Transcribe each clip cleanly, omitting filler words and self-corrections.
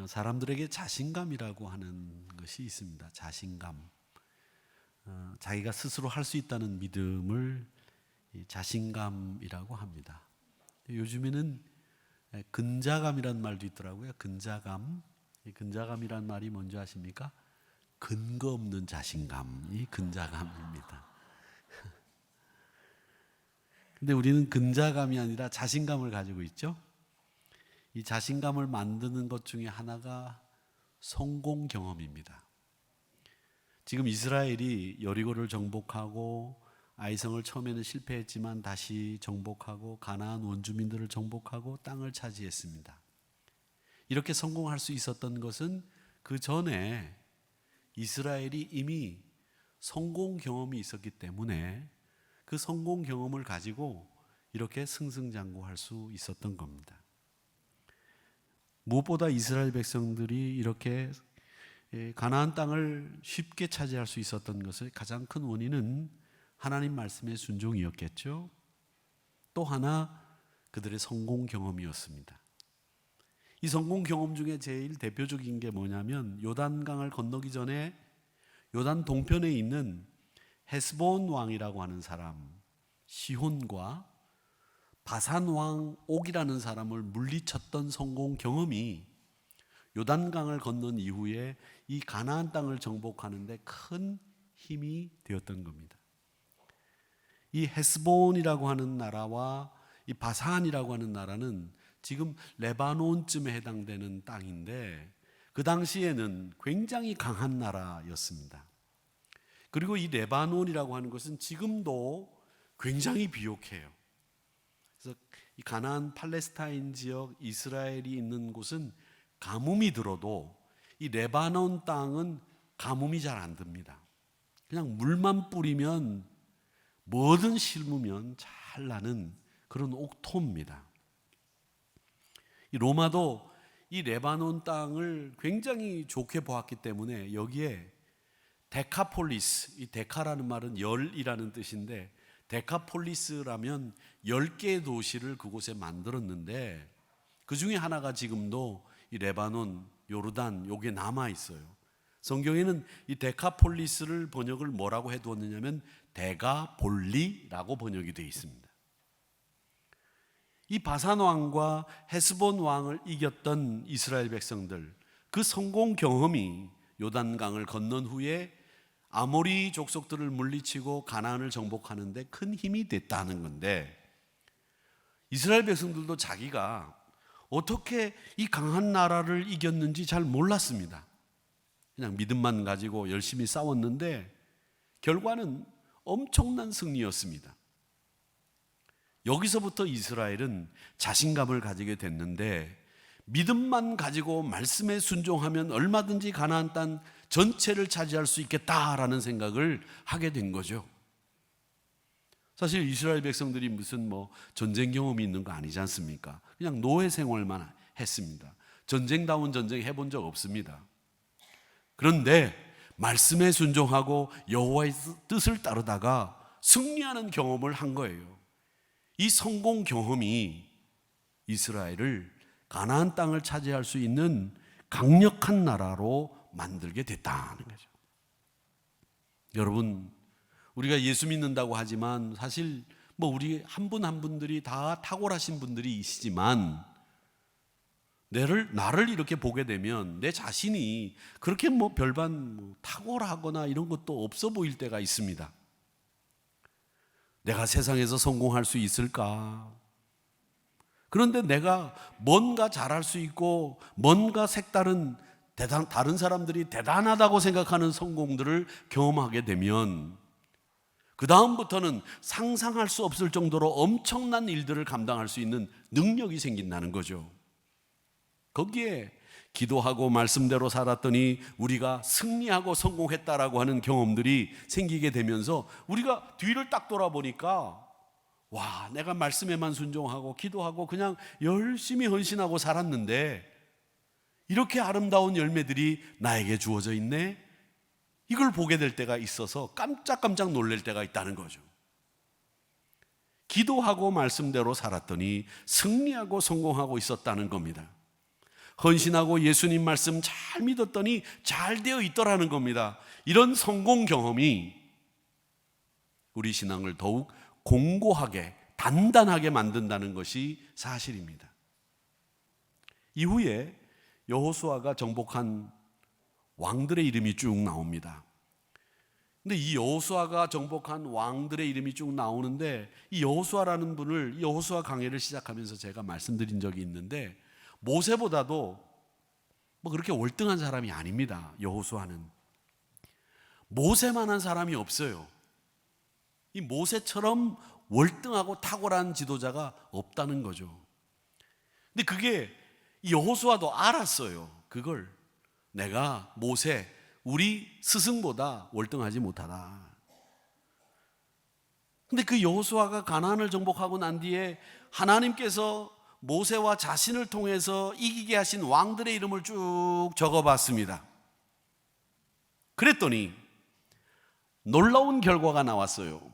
사람들에게 자신감이라고 하는 것이 있습니다. 자신감. 자기가 스스로 할 수 있다는 믿음을 자신감이라고 합니다. 요즘에는 근자감이라는 말도 있더라고요. 근자감. 이 근자감이란 말이 뭔지 아십니까? 근거 없는 자신감이 근자감입니다. 근데 우리는 근자감이 아니라 자신감을 가지고 있죠. 이 자신감을 만드는 것 중에 하나가 성공 경험입니다. 지금 이스라엘이 여리고를 정복하고 아이성을 처음에는 실패했지만 다시 정복하고 가나안 원주민들을 정복하고 땅을 차지했습니다. 이렇게 성공할 수 있었던 것은 그 전에 이스라엘이 이미 성공 경험이 있었기 때문에 그 성공 경험을 가지고 이렇게 승승장구할 수 있었던 겁니다. 무엇보다 이스라엘 백성들이 이렇게 가나안 땅을 쉽게 차지할 수 있었던 것의 가장 큰 원인은 하나님 말씀의 순종이었겠죠. 또 하나 그들의 성공 경험이었습니다. 이 성공 경험 중에 제일 대표적인 게 뭐냐면 요단강을 건너기 전에 요단 동편에 있는 헤스본 왕이라고 하는 사람 시혼과 바산 왕 옥이라는 사람을 물리쳤던 성공 경험이 요단강을 건넌 이후에 이 가나안 땅을 정복하는데 큰 힘이 되었던 겁니다. 이 헤스본이라고 하는 나라와 이 바산이라고 하는 나라는 지금 레바논쯤에 해당되는 땅인데 그 당시에는 굉장히 강한 나라였습니다. 그리고 이 레바논이라고 하는 것은 지금도 굉장히 비옥해요. 그래서 이 가나안 팔레스타인 지역 이스라엘이 있는 곳은 가뭄이 들어도 이 레바논 땅은 가뭄이 잘 안 듭니다. 그냥 물만 뿌리면 뭐든 심으면 잘 나는 그런 옥토입니다. 이 로마도 이 레바논 땅을 굉장히 좋게 보았기 때문에 여기에 데카폴리스, 이 데카라는 말은 열이라는 뜻인데 데카폴리스라면 10개의 도시를 그곳에 만들었는데 그 중에 하나가 지금도 이 레바논, 요르단 요게 남아 있어요. 성경에는 이 데카폴리스를 번역을 뭐라고 해두었느냐면 데가볼리라고 번역이 되어 있습니다. 이 바산 왕과 헤스본 왕을 이겼던 이스라엘 백성들, 그 성공 경험이 요단강을 건넌 후에 아모리 족속들을 물리치고 가나안을 정복하는데 큰 힘이 됐다는 건데, 이스라엘 백성들도 자기가 어떻게 이 강한 나라를 이겼는지 잘 몰랐습니다. 그냥 믿음만 가지고 열심히 싸웠는데 결과는 엄청난 승리였습니다. 여기서부터 이스라엘은 자신감을 가지게 됐는데, 믿음만 가지고 말씀에 순종하면 얼마든지 가나안 땅 전체를 차지할 수 있겠다라는 생각을 하게 된 거죠. 사실 이스라엘 백성들이 무슨 전쟁 경험이 있는 거 아니지 않습니까? 그냥 노예 생활만 했습니다. 전쟁다운 전쟁 해본 적 없습니다. 그런데 말씀에 순종하고 여호와의 뜻을 따르다가 승리하는 경험을 한 거예요. 이 성공 경험이 이스라엘을 가나안 땅을 차지할 수 있는 강력한 나라로 만들게 됐다는 거죠. 여러분, 우리가 예수 믿는다고 하지만 사실 우리 한 분 한 분들이 다 탁월하신 분들이시지만 나를 이렇게 보게 되면 내 자신이 그렇게 별반 탁월하거나 이런 것도 없어 보일 때가 있습니다. 내가 세상에서 성공할 수 있을까? 그런데 내가 뭔가 잘할 수 있고 뭔가 색다른 다른 사람들이 대단하다고 생각하는 성공들을 경험하게 되면 그 다음부터는 상상할 수 없을 정도로 엄청난 일들을 감당할 수 있는 능력이 생긴다는 거죠. 거기에 기도하고 말씀대로 살았더니 우리가 승리하고 성공했다라고 하는 경험들이 생기게 되면서 우리가 뒤를 딱 돌아보니까 와, 내가 말씀에만 순종하고 기도하고 그냥 열심히 헌신하고 살았는데 이렇게 아름다운 열매들이 나에게 주어져 있네? 이걸 보게 될 때가 있어서 깜짝깜짝 놀랄 때가 있다는 거죠. 기도하고 말씀대로 살았더니 승리하고 성공하고 있었다는 겁니다. 헌신하고 예수님 말씀 잘 믿었더니 잘 되어 있더라는 겁니다. 이런 성공 경험이 우리 신앙을 더욱 공고하게 단단하게 만든다는 것이 사실입니다. 이후에 여호수아가 정복한 왕들의 이름이 쭉 나옵니다. 근데 이 여호수아가 정복한 왕들의 이름이 쭉 나오는데, 이 여호수아라는 분을 여호수아 강해를 시작하면서 제가 말씀드린 적이 있는데, 모세보다도 뭐 그렇게 월등한 사람이 아닙니다. 여호수아는 모세만한 사람이 없어요. 이 모세처럼 월등하고 탁월한 지도자가 없다는 거죠. 근데 그게 여호수아도 알았어요. 그걸 내가 모세, 우리 스승보다 월등하지 못하다. 근데 그 여호수아가 가나안을 정복하고 난 뒤에 하나님께서 모세와 자신을 통해서 이기게 하신 왕들의 이름을 쭉 적어봤습니다. 그랬더니 놀라운 결과가 나왔어요.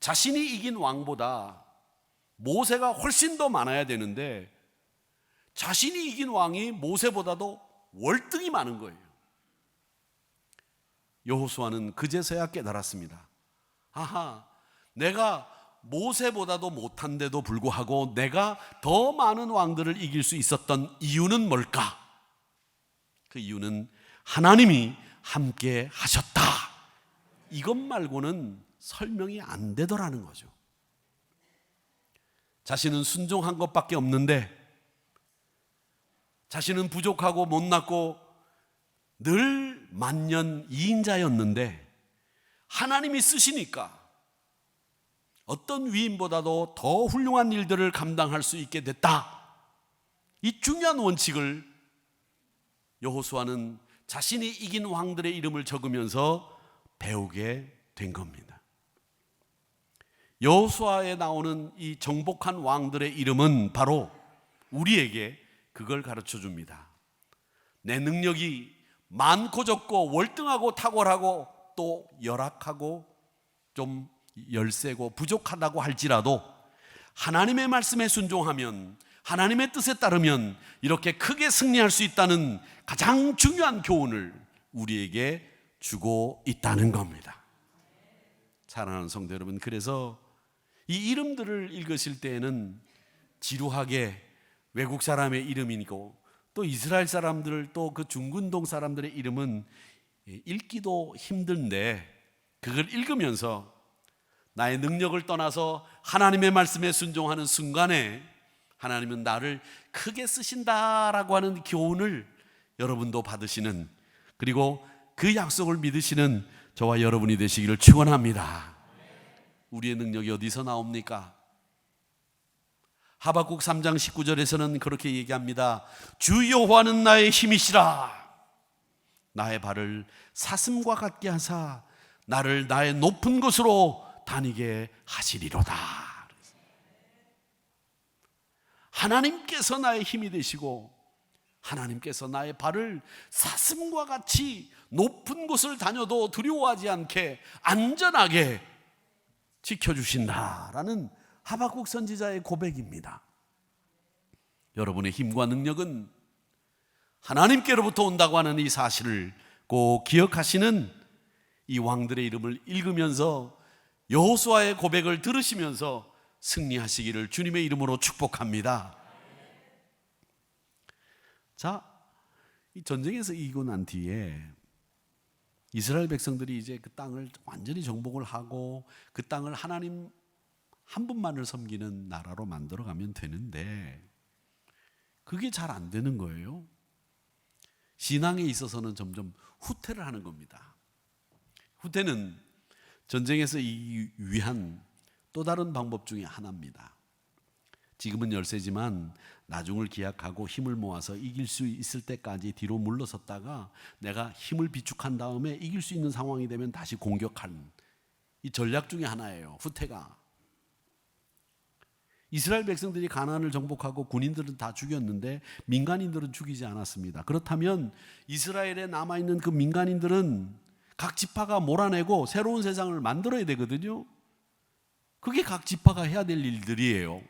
자신이 이긴 왕보다 모세가 훨씬 더 많아야 되는데, 자신이 이긴 왕이 모세보다도 월등히 많은 거예요. 여호수아는 그제서야 깨달았습니다. 아하, 내가 모세보다도 못한데도 불구하고 내가 더 많은 왕들을 이길 수 있었던 이유는 뭘까? 그 이유는 하나님이 함께 하셨다. 이것 말고는 설명이 안 되더라는 거죠. 자신은 순종한 것밖에 없는데, 자신은 부족하고 못났고 늘 만년 이인자였는데, 하나님이 쓰시니까 어떤 위인보다도 더 훌륭한 일들을 감당할 수 있게 됐다. 이 중요한 원칙을 여호수아는 자신이 이긴 왕들의 이름을 적으면서 배우게 된 겁니다. 여호수아에 나오는 이 정복한 왕들의 이름은 바로 우리에게 그걸 가르쳐 줍니다. 내 능력이 많고 적고 월등하고 탁월하고 또 열악하고 좀 열세고 부족하다고 할지라도 하나님의 말씀에 순종하면, 하나님의 뜻에 따르면 이렇게 크게 승리할 수 있다는 가장 중요한 교훈을 우리에게 주고 있다는 겁니다. 사랑하는 성도 여러분, 그래서 이 이름들을 읽으실 때에는 지루하게 외국 사람의 이름이고, 또 이스라엘 사람들, 또 그 중근동 사람들의 이름은 읽기도 힘든데, 그걸 읽으면서 나의 능력을 떠나서 하나님의 말씀에 순종하는 순간에 하나님은 나를 크게 쓰신다라고 하는 교훈을 여러분도 받으시는, 그리고 그 약속을 믿으시는 저와 여러분이 되시기를 축원합니다. 우리의 능력이 어디서 나옵니까? 하박국 3장 19절에서는 그렇게 얘기합니다. 주 여호와는 나의 힘이시라. 나의 발을 사슴과 같게 하사 나를 나의 높은 곳으로 다니게 하시리로다. 하나님께서 나의 힘이 되시고, 하나님께서 나의 발을 사슴과 같이 높은 곳을 다녀도 두려워하지 않게 안전하게 지켜주신다라는 하박국 선지자의 고백입니다. 여러분의 힘과 능력은 하나님께로부터 온다고 하는 이 사실을 꼭 기억하시는, 이 왕들의 이름을 읽으면서 여호수아의 고백을 들으시면서 승리하시기를 주님의 이름으로 축복합니다. 자, 이 전쟁에서 이기고 난 뒤에 이스라엘 백성들이 이제 그 땅을 완전히 정복을 하고 그 땅을 하나님 한 분만을 섬기는 나라로 만들어가면 되는데, 그게 잘 안 되는 거예요. 신앙에 있어서는 점점 후퇴를 하는 겁니다. 후퇴는 전쟁에서 이기기 위한 또 다른 방법 중에 하나입니다. 지금은 열세지만 나중을 기약하고 힘을 모아서 이길 수 있을 때까지 뒤로 물러섰다가 내가 힘을 비축한 다음에 이길 수 있는 상황이 되면 다시 공격하는, 이 전략 중에 하나예요. 후퇴가. 이스라엘 백성들이 가나안을 정복하고 군인들은 다 죽였는데 민간인들은 죽이지 않았습니다. 그렇다면 이스라엘에 남아있는 그 민간인들은 각 지파가 몰아내고 새로운 세상을 만들어야 되거든요. 그게 각 지파가 해야 될 일들이에요.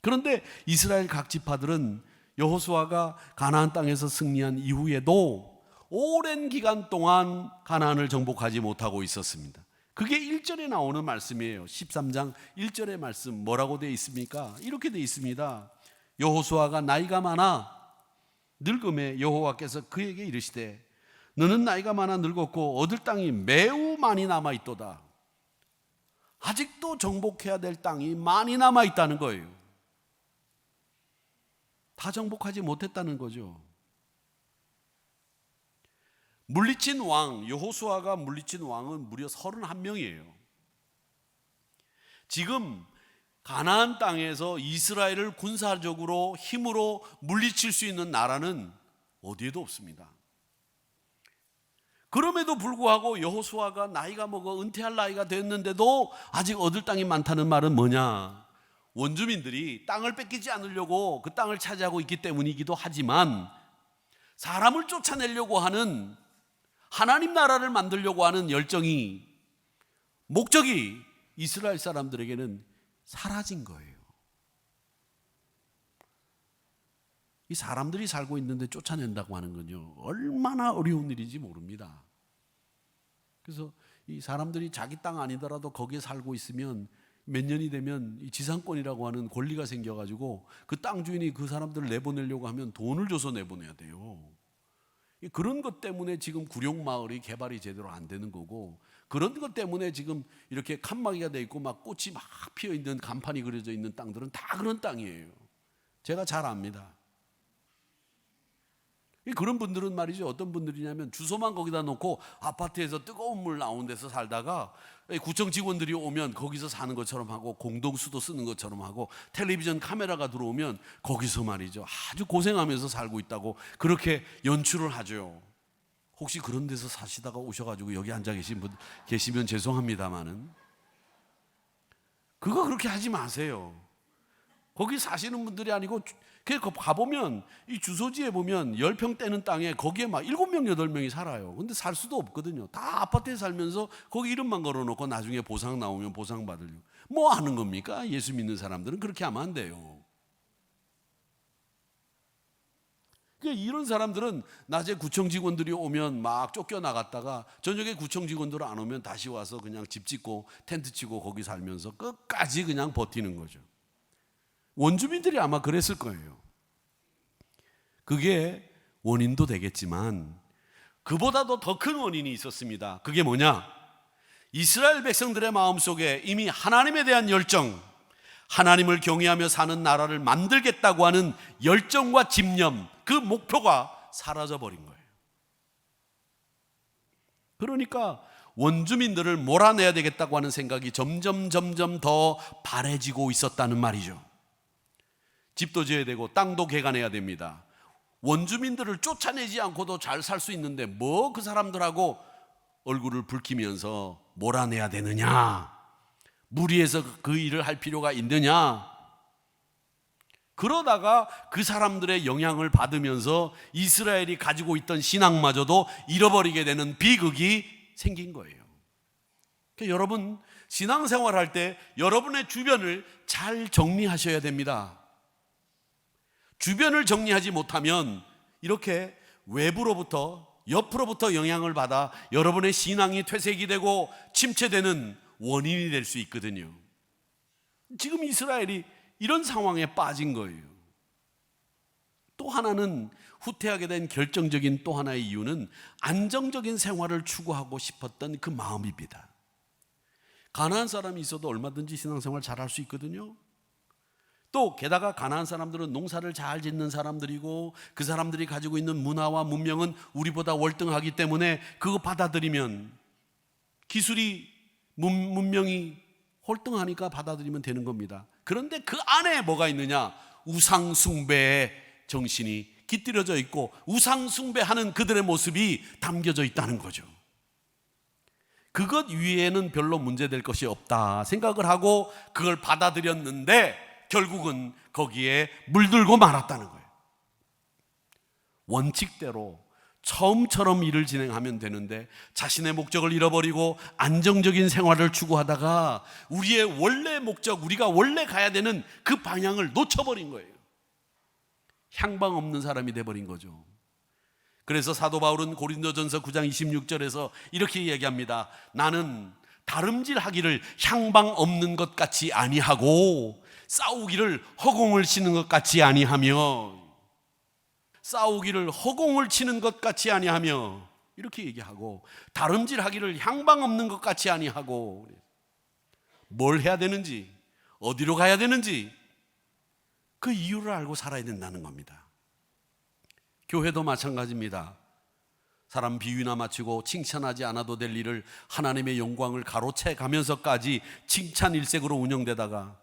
그런데 이스라엘 각 지파들은 여호수아가 가나안 땅에서 승리한 이후에도 오랜 기간 동안 가나안을 정복하지 못하고 있었습니다. 그게 1절에 나오는 말씀이에요. 13장 1절의 말씀 뭐라고 되어 있습니까? 이렇게 되어 있습니다. 여호수아가 나이가 많아 늙음에 여호와께서 그에게 이르시되 너는 나이가 많아 늙었고 얻을 땅이 매우 많이 남아있도다. 아직도 정복해야 될 땅이 많이 남아있다는 거예요. 다 정복하지 못했다는 거죠. 물리친 왕, 여호수아가 물리친 왕은 무려 31명이에요. 지금 가나안 땅에서 이스라엘을 군사적으로 힘으로 물리칠 수 있는 나라는 어디에도 없습니다. 그럼에도 불구하고 여호수아가 나이가 먹어 은퇴할 나이가 됐는데도 아직 얻을 땅이 많다는 말은 뭐냐? 원주민들이 땅을 뺏기지 않으려고 그 땅을 차지하고 있기 때문이기도 하지만 사람을 쫓아내려고 하는 하나님 나라를 만들려고 하는 열정이, 목적이 이스라엘 사람들에게는 사라진 거예요. 이 사람들이 살고 있는데 쫓아낸다고 하는 건요, 얼마나 어려운 일인지 모릅니다. 그래서 이 사람들이 자기 땅 아니더라도 거기에 살고 있으면 몇 년이 되면 이 지상권이라고 하는 권리가 생겨가지고 그 땅 주인이 그 사람들을 내보내려고 하면 돈을 줘서 내보내야 돼요. 그런 것 때문에 지금 구룡마을이 개발이 제대로 안 되는 거고, 그런 것 때문에 지금 이렇게 칸막이가 돼 있고 막 꽃이 막 피어 있는 간판이 그려져 있는 땅들은 다 그런 땅이에요. 제가 잘 압니다. 그런 분들은 말이죠, 어떤 분들이냐면 주소만 거기다 놓고 아파트에서 뜨거운 물 나오는 데서 살다가 구청 직원들이 오면 거기서 사는 것처럼 하고 공동수도 쓰는 것처럼 하고 텔레비전 카메라가 들어오면 거기서 말이죠 아주 고생하면서 살고 있다고 그렇게 연출을 하죠. 혹시 그런 데서 사시다가 오셔가지고 여기 앉아 계신 분 계시면 죄송합니다만은 그거 그렇게 하지 마세요. 거기 사시는 분들이 아니고, 가보면 이 주소지에 보면 10평대는 땅에 거기에 막 7명, 8명이 살아요. 근데 살 수도 없거든요. 다 아파트에 살면서 거기 이름만 걸어놓고 나중에 보상 나오면 보상 받으려고. 뭐 하는 겁니까? 예수 믿는 사람들은 그렇게 하면 안 돼요. 이런 사람들은 낮에 구청 직원들이 오면 막 쫓겨나갔다가 저녁에 구청 직원들 안 오면 다시 와서 그냥 집 짓고 텐트 치고 거기 살면서 끝까지 그냥 버티는 거죠. 원주민들이 아마 그랬을 거예요. 그게 원인도 되겠지만 그보다도 더 큰 원인이 있었습니다. 그게 뭐냐? 이스라엘 백성들의 마음속에 이미 하나님에 대한 열정, 하나님을 경외하며 사는 나라를 만들겠다고 하는 열정과 집념, 그 목표가 사라져버린 거예요. 그러니까 원주민들을 몰아내야 되겠다고 하는 생각이 점점 더 바래지고 있었다는 말이죠. 집도 지어야 되고 땅도 개간해야 됩니다. 원주민들을 쫓아내지 않고도 잘 살 수 있는데 뭐 그 사람들하고 얼굴을 붉히면서 몰아내야 되느냐? 무리해서 그 일을 할 필요가 있느냐? 그러다가 그 사람들의 영향을 받으면서 이스라엘이 가지고 있던 신앙마저도 잃어버리게 되는 비극이 생긴 거예요. 그러니까 여러분, 신앙생활할 때 여러분의 주변을 잘 정리하셔야 됩니다. 주변을 정리하지 못하면 이렇게 외부로부터, 옆으로부터 영향을 받아 여러분의 신앙이 퇴색이 되고 침체되는 원인이 될 수 있거든요. 지금 이스라엘이 이런 상황에 빠진 거예요. 또 하나는, 후퇴하게 된 결정적인 또 하나의 이유는 안정적인 생활을 추구하고 싶었던 그 마음입니다. 가나안 사람이 있어도 얼마든지 신앙생활 잘할 수 있거든요. 또 게다가 가나안 사람들은 농사를 잘 짓는 사람들이고 그 사람들이 가지고 있는 문화와 문명은 우리보다 월등하기 때문에 그거 받아들이면, 기술이 문명이 월등하니까 받아들이면 되는 겁니다. 그런데 그 안에 뭐가 있느냐? 우상 숭배의 정신이 깃들여져 있고 우상 숭배하는 그들의 모습이 담겨져 있다는 거죠. 그것 위에는 별로 문제될 것이 없다 생각을 하고 그걸 받아들였는데 결국은 거기에 물들고 말았다는 거예요. 원칙대로 처음처럼 일을 진행하면 되는데 자신의 목적을 잃어버리고 안정적인 생활을 추구하다가 우리의 원래 목적, 우리가 원래 가야 되는 그 방향을 놓쳐버린 거예요. 향방 없는 사람이 돼버린 거죠. 그래서 사도 바울은 고린도전서 9장 26절에서 이렇게 얘기합니다. 나는 다름질하기를 향방 없는 것 같이 아니하고 싸우기를 허공을 치는 것 같이 아니하며, 싸우기를 허공을 치는 것 같이 아니하며 이렇게 얘기하고, 다름질하기를 향방 없는 것 같이 아니하고, 뭘 해야 되는지, 어디로 가야 되는지 그 이유를 알고 살아야 된다는 겁니다. 교회도 마찬가지입니다. 사람 비유나 마치고 칭찬하지 않아도 될 일을 하나님의 영광을 가로채 가면서까지 칭찬 일색으로 운영되다가,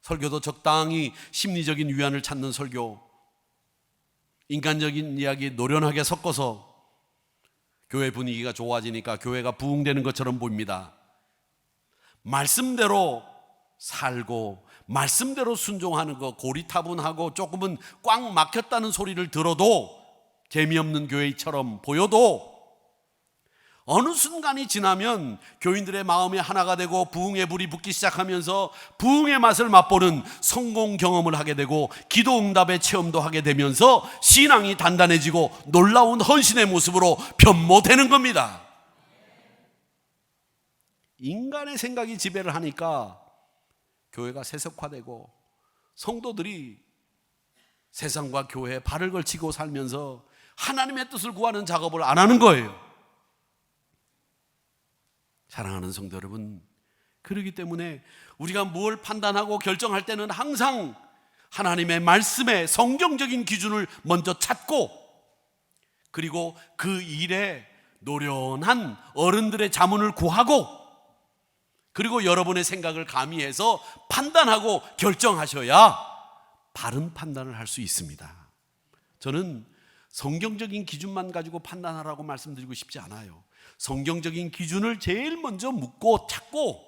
설교도 적당히 심리적인 위안을 찾는 설교, 인간적인 이야기 노련하게 섞어서 교회 분위기가 좋아지니까 교회가 부흥되는 것처럼 보입니다. 말씀대로 살고 말씀대로 순종하는 거, 고리타분하고 조금은 꽉 막혔다는 소리를 들어도 재미없는 교회처럼 보여도 어느 순간이 지나면 교인들의 마음이 하나가 되고 부흥의 불이 붙기 시작하면서 부흥의 맛을 맛보는 성공 경험을 하게 되고 기도 응답의 체험도 하게 되면서 신앙이 단단해지고 놀라운 헌신의 모습으로 변모되는 겁니다. 인간의 생각이 지배를 하니까 교회가 세속화되고 성도들이 세상과 교회에 발을 걸치고 살면서 하나님의 뜻을 구하는 작업을 안 하는 거예요. 사랑하는 성도 여러분, 그렇기 때문에 우리가 뭘 판단하고 결정할 때는 항상 하나님의 말씀에 성경적인 기준을 먼저 찾고, 그리고 그 일에 노련한 어른들의 자문을 구하고, 그리고 여러분의 생각을 가미해서 판단하고 결정하셔야 바른 판단을 할 수 있습니다. 저는 성경적인 기준만 가지고 판단하라고 말씀드리고 싶지 않아요. 성경적인 기준을 제일 먼저 묻고 찾고,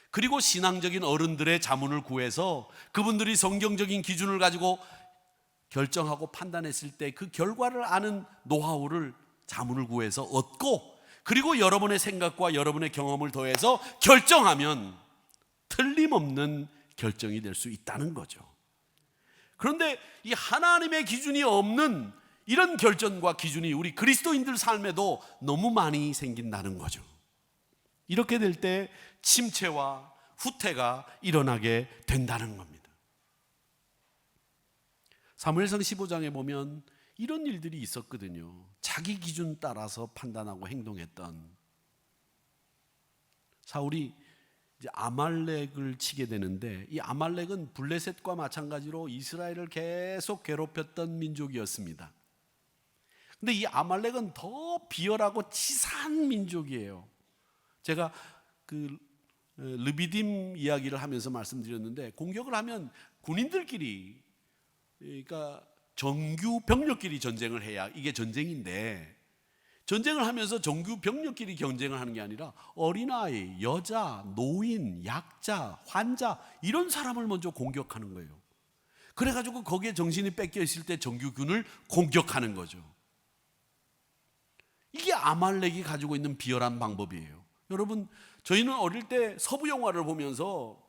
그리고 신앙적인 어른들의 자문을 구해서 그분들이 성경적인 기준을 가지고 결정하고 판단했을 때 그 결과를 아는 노하우를 자문을 구해서 얻고, 그리고 여러분의 생각과 여러분의 경험을 더해서 결정하면 틀림없는 결정이 될 수 있다는 거죠. 그런데 이 하나님의 기준이 없는 이런 결정과 기준이 우리 그리스도인들 삶에도 너무 많이 생긴다는 거죠. 이렇게 될 때 침체와 후퇴가 일어나게 된다는 겁니다. 사무엘상 15장에 보면 이런 일들이 있었거든요. 자기 기준 따라서 판단하고 행동했던 사울이 이제 아말렉을 치게 되는데, 이 아말렉은 블레셋과 마찬가지로 이스라엘을 계속 괴롭혔던 민족이었습니다. 근데 이 아말렉은 더 비열하고 치사한 민족이에요. 제가 그 르비딤 이야기를 하면서 말씀드렸는데, 공격을 하면 군인들끼리, 그러니까 정규 병력끼리 전쟁을 해야 이게 전쟁인데, 전쟁을 하면서 정규 병력끼리 경쟁을 하는 게 아니라 어린아이, 여자, 노인, 약자, 환자 이런 사람을 먼저 공격하는 거예요. 그래가지고 거기에 정신이 뺏겨 있을 때 정규군을 공격하는 거죠. 이게 아말렉이 가지고 있는 비열한 방법이에요. 여러분, 저희는 어릴 때 서부 영화를 보면서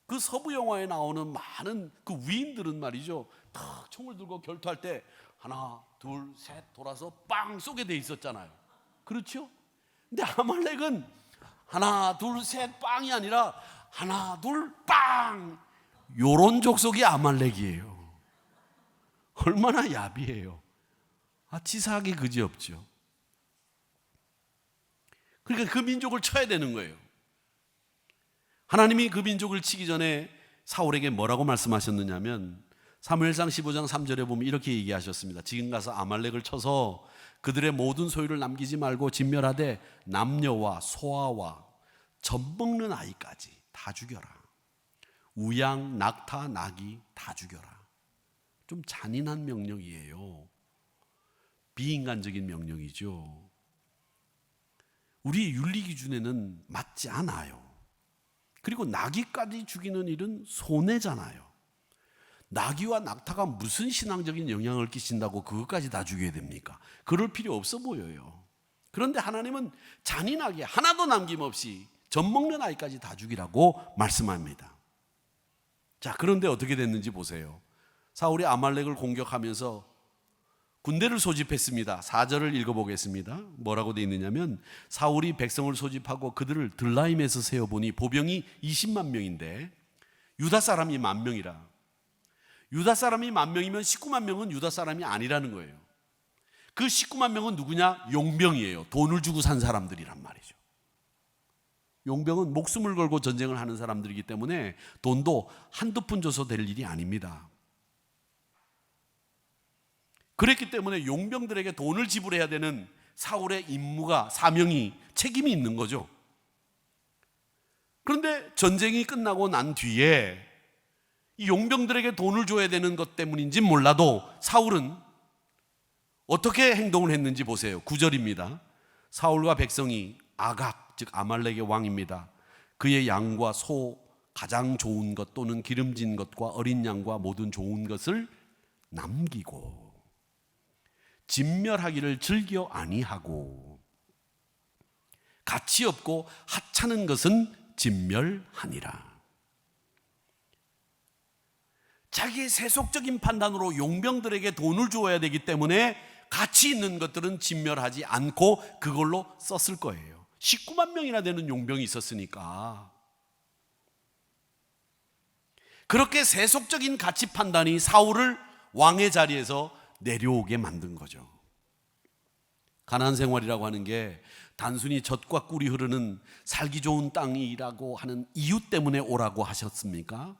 그 서부 영화에 나오는 많은 그 위인들은 말이죠, 탁 총을 들고 결투할 때 하나, 둘, 셋 돌아서 빵 쏘게 돼 있었잖아요. 그렇죠? 근데 아말렉은 하나, 둘, 셋 빵이 아니라 하나, 둘, 빵, 요런 족속이 아말렉이에요. 얼마나 야비해요. 치사하게 그지없죠. 그러니까 그 민족을 쳐야 되는 거예요. 하나님이 그 민족을 치기 전에 사울에게 뭐라고 말씀하셨느냐면, 사무엘상 15장 3절에 보면 이렇게 얘기하셨습니다. 지금 가서 아말렉을 쳐서 그들의 모든 소유를 남기지 말고 진멸하되 남녀와 소아와 젖먹는 아이까지 다 죽여라. 우양, 낙타, 나귀 다 죽여라. 좀 잔인한 명령이에요. 비인간적인 명령이죠. 우리 윤리 기준에는 맞지 않아요. 그리고 나귀까지 죽이는 일은 손해잖아요. 나귀와 낙타가 무슨 신앙적인 영향을 끼친다고 그것까지 다 죽여야 됩니까? 그럴 필요 없어 보여요. 그런데 하나님은 잔인하게 하나도 남김없이 젖먹는 아이까지 다 죽이라고 말씀합니다. 자, 그런데 어떻게 됐는지 보세요. 사울이 아말렉을 공격하면서 군대를 소집했습니다. 4절을 읽어보겠습니다. 뭐라고 되어 있느냐면 사울이 백성을 소집하고 그들을 들라임에서 세어보니 보병이 20만 명인데 유다 사람이 10,000명이라. 유다 사람이 10,000명이면 19만 명은 유다 사람이 아니라는 거예요. 그 19만 명은 누구냐? 용병이에요. 돈을 주고 산 사람들이란 말이죠. 용병은 목숨을 걸고 전쟁을 하는 사람들이기 때문에 돈도 한두 푼 줘서 될 일이 아닙니다. 그랬기 때문에 용병들에게 돈을 지불해야 되는 사울의 임무가, 사명이, 책임이 있는 거죠. 그런데 전쟁이 끝나고 난 뒤에 이 용병들에게 돈을 줘야 되는 것 때문인지 몰라도 사울은 어떻게 행동을 했는지 보세요. 9절입니다. 사울과 백성이 아각, 즉 아말렉의 왕입니다. 그의 양과 소, 가장 좋은 것 또는 기름진 것과 어린 양과 모든 좋은 것을 남기고 진멸하기를 즐겨 아니하고 가치 없고 하찮은 것은 진멸하니라. 자기의 세속적인 판단으로 용병들에게 돈을 주어야 되기 때문에 가치 있는 것들은 진멸하지 않고 그걸로 썼을 거예요. 19만 명이나 되는 용병이 있었으니까. 그렇게 세속적인 가치 판단이 사울을 왕의 자리에서 내려오게 만든 거죠. 가나안 생활이라고 하는 게 단순히 젖과 꿀이 흐르는 살기 좋은 땅이라고 하는 이유 때문에 오라고 하셨습니까?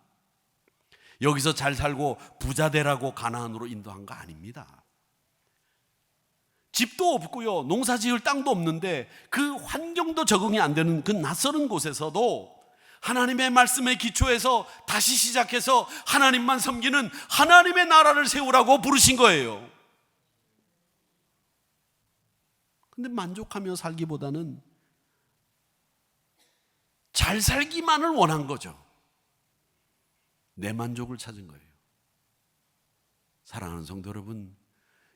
여기서 잘 살고 부자 되라고 가나안으로 인도한 거 아닙니다. 집도 없고요, 농사 지을 땅도 없는데 그 환경도 적응이 안 되는 그 낯설은 곳에서도 하나님의 말씀에 기초해서 다시 시작해서 하나님만 섬기는 하나님의 나라를 세우라고 부르신 거예요. 근데 만족하며 살기보다는 잘 살기만을 원한 거죠. 내 만족을 찾은 거예요. 사랑하는 성도 여러분,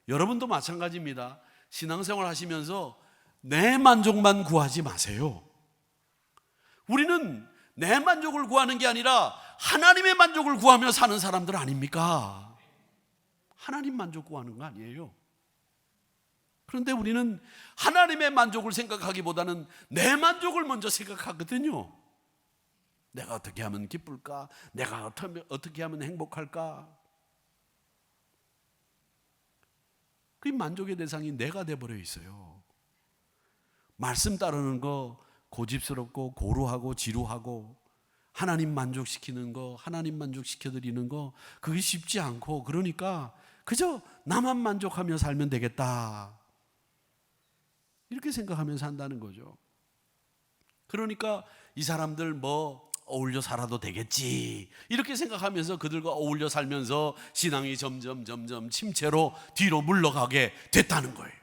여러분도 마찬가지입니다. 신앙생활 하시면서 내 만족만 구하지 마세요. 우리는 내 만족을 구하는 게 아니라 하나님의 만족을 구하며 사는 사람들 아닙니까? 하나님 만족 구하는 거 아니에요. 그런데 우리는 하나님의 만족을 생각하기보다는 내 만족을 먼저 생각하거든요. 내가 어떻게 하면 기쁠까? 내가 어떻게 하면 행복할까? 그 만족의 대상이 내가 돼버려 있어요. 말씀 따르는 거 고집스럽고 고루하고 지루하고 하나님 만족시키는 거, 하나님 만족시켜드리는 거 그게 쉽지 않고, 그러니까 그저 나만 만족하며 살면 되겠다 이렇게 생각하면서 산다는 거죠. 그러니까 이 사람들 뭐 어울려 살아도 되겠지 이렇게 생각하면서 그들과 어울려 살면서 신앙이 점점 침체로 뒤로 물러가게 됐다는 거예요.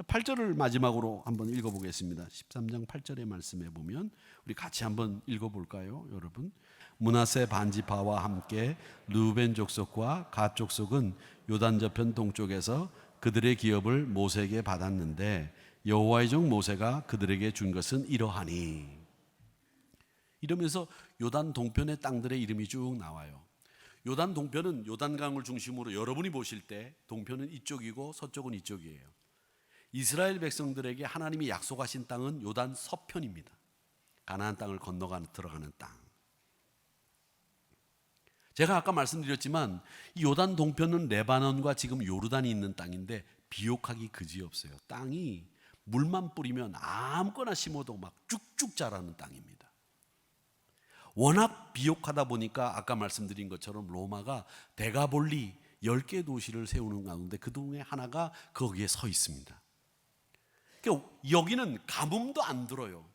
8절을 마지막으로 한번 읽어보겠습니다. 13장 8절의 말씀에 보면 우리 같이 한번 읽어볼까요, 여러분? 므낫세 반지파와 함께 르우벤 족속과 갓 족속은 요단 저편 동쪽에서 그들의 기업을 모세에게 받았는데 여호와의 종 모세가 그들에게 준 것은 이러하니. 이러면서 요단 동편의 땅들의 이름이 쭉 나와요. 요단 동편은 요단강을 중심으로 여러분이 보실 때 동편은 이쪽이고 서쪽은 이쪽이에요. 이스라엘 백성들에게 하나님이 약속하신 땅은 요단 서편입니다. 가나안 땅을 건너가 들어가는 땅. 제가 아까 말씀드렸지만 이 요단 동편은 레바논과 지금 요르단이 있는 땅인데 비옥하기 그지없어요. 땅이 물만 뿌리면 아무거나 심어도 막 쭉쭉 자라는 땅입니다. 워낙 비옥하다 보니까 아까 말씀드린 것처럼 로마가 데가볼리 10개 도시를 세우는 가운데 그 중에 하나가 거기에 서 있습니다. 그러니까 여기는 가뭄도 안 들어요.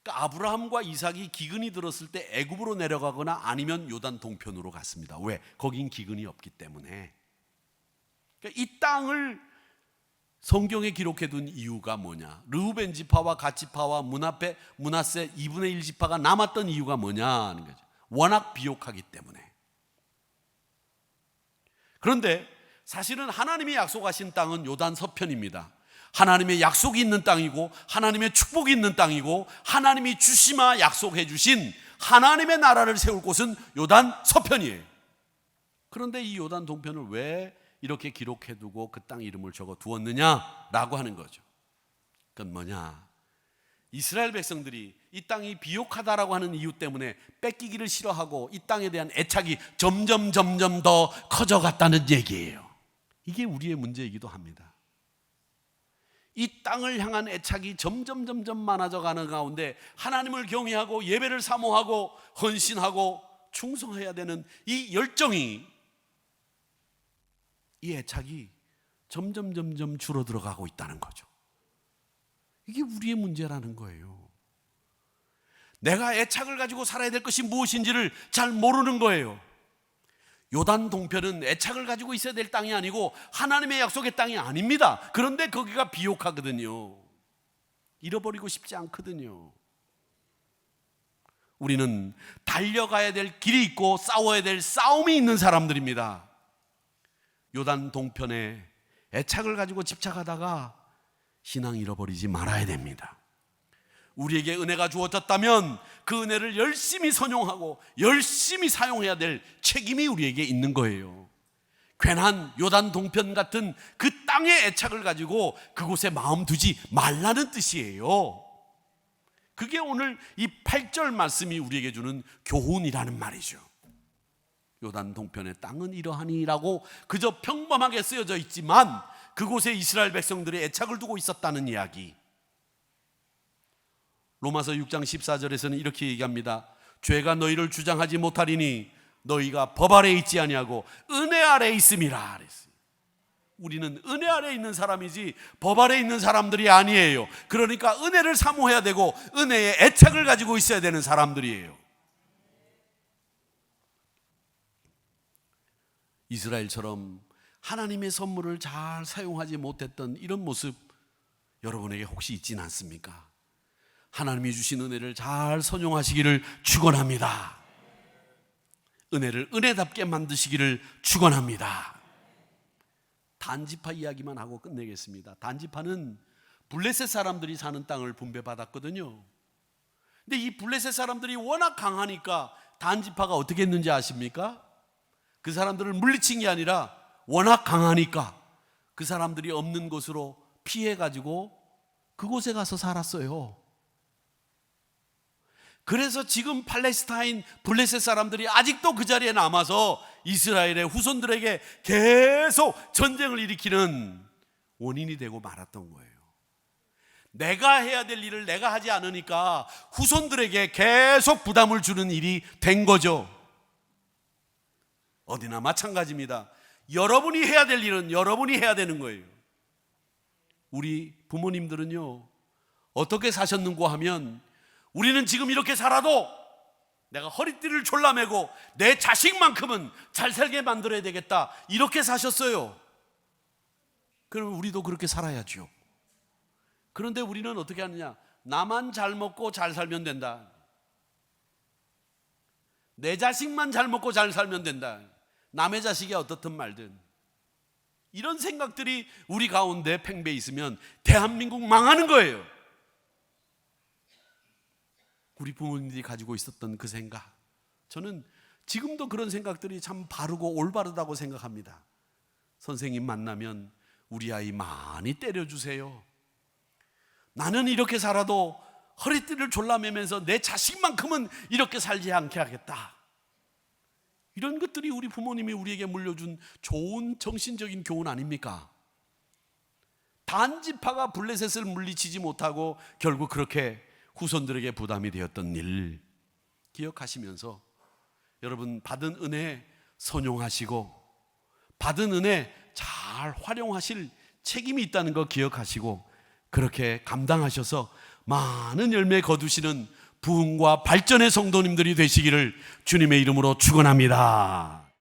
그러니까 아브라함과 이삭이 기근이 들었을 때 애굽으로 내려가거나 아니면 요단 동편으로 갔습니다. 왜? 거긴 기근이 없기 때문에. 그러니까 이 땅을 성경에 기록해둔 이유가 뭐냐? 르우벤 지파와 갓 지파와 므낫세 2분의 1 지파가 남았던 이유가 뭐냐 하는 거죠. 워낙 비옥하기 때문에. 그런데 사실은 하나님이 약속하신 땅은 요단 서편입니다. 하나님의 약속이 있는 땅이고 하나님의 축복이 있는 땅이고 하나님이 주시마 약속해 주신 하나님의 나라를 세울 곳은 요단 서편이에요. 그런데 이 요단 동편을 왜 이렇게 기록해두고 그 땅 이름을 적어 두었느냐라고 하는 거죠. 그건 뭐냐? 이스라엘 백성들이 이 땅이 비옥하다라고 하는 이유 때문에 뺏기기를 싫어하고 이 땅에 대한 애착이 점점 더 커져갔다는 얘기예요. 이게 우리의 문제이기도 합니다. 이 땅을 향한 애착이 점점 많아져 가는 가운데 하나님을 경외하고 예배를 사모하고 헌신하고 충성해야 되는 이 열정이, 이 애착이 점점 줄어들어가고 있다는 거죠. 이게 우리의 문제라는 거예요. 내가 애착을 가지고 살아야 될 것이 무엇인지를 잘 모르는 거예요. 요단 동편은 애착을 가지고 있어야 될 땅이 아니고 하나님의 약속의 땅이 아닙니다. 그런데 거기가 비옥하거든요. 잃어버리고 싶지 않거든요. 우리는 달려가야 될 길이 있고 싸워야 될 싸움이 있는 사람들입니다. 요단 동편에 애착을 가지고 집착하다가 신앙 잃어버리지 말아야 됩니다. 우리에게 은혜가 주어졌다면 그 은혜를 열심히 선용하고 열심히 사용해야 될 책임이 우리에게 있는 거예요. 괜한 요단 동편 같은 그 땅의 애착을 가지고 그곳에 마음 두지 말라는 뜻이에요. 그게 오늘 이 8절 말씀이 우리에게 주는 교훈이라는 말이죠. 요단 동편의 땅은 이러하니라고 그저 평범하게 쓰여져 있지만 그곳에 이스라엘 백성들이 애착을 두고 있었다는 이야기. 로마서 6장 14절에서는 이렇게 얘기합니다. 죄가 너희를 주장하지 못하리니 너희가 법 아래 있지 아니하고 은혜 아래 있음이라 그랬어요. 우리는 은혜 아래 있는 사람이지 법 아래 있는 사람들이 아니에요. 그러니까 은혜를 사모해야 되고 은혜에 애착을 가지고 있어야 되는 사람들이에요. 이스라엘처럼 하나님의 선물을 잘 사용하지 못했던 이런 모습 여러분에게 혹시 있지는 않습니까? 하나님이 주신 은혜를 잘 선용하시기를 축원합니다. 은혜를 은혜답게 만드시기를 축원합니다. 단지파 이야기만 하고 끝내겠습니다. 단지파는 블레셋 사람들이 사는 땅을 분배받았거든요. 근데 이 블레셋 사람들이 워낙 강하니까 단지파가 어떻게 했는지 아십니까? 그 사람들을 물리친 게 아니라 워낙 강하니까 그 사람들이 없는 곳으로 피해가지고 그곳에 가서 살았어요. 그래서 지금 팔레스타인 블레셋 사람들이 아직도 그 자리에 남아서 이스라엘의 후손들에게 계속 전쟁을 일으키는 원인이 되고 말았던 거예요. 내가 해야 될 일을 내가 하지 않으니까 후손들에게 계속 부담을 주는 일이 된 거죠. 어디나 마찬가지입니다. 여러분이 해야 될 일은 여러분이 해야 되는 거예요. 우리 부모님들은요, 어떻게 사셨는고 하면 우리는 지금 이렇게 살아도 내가 허리띠를 졸라매고 내 자식만큼은 잘 살게 만들어야 되겠다, 이렇게 사셨어요. 그럼 우리도 그렇게 살아야죠. 그런데 우리는 어떻게 하느냐? 나만 잘 먹고 잘 살면 된다. 내 자식만 잘 먹고 잘 살면 된다. 남의 자식이 어떻든 말든. 이런 생각들이 우리 가운데 팽배해 있으면 대한민국 망하는 거예요. 우리 부모님들이 가지고 있었던 그 생각, 저는 지금도 그런 생각들이 참 바르고 올바르다고 생각합니다. 선생님 만나면 우리 아이 많이 때려주세요. 나는 이렇게 살아도 허리띠를 졸라매면서 내 자식만큼은 이렇게 살지 않게 하겠다. 이런 것들이 우리 부모님이 우리에게 물려준 좋은 정신적인 교훈 아닙니까? 단지파가 블레셋을 물리치지 못하고 결국 그렇게 후손들에게 부담이 되었던 일 기억하시면서 여러분 받은 은혜 선용하시고 받은 은혜 잘 활용하실 책임이 있다는 거 기억하시고 그렇게 감당하셔서 많은 열매 거두시는 부흥과 발전의 성도님들이 되시기를 주님의 이름으로 축원합니다.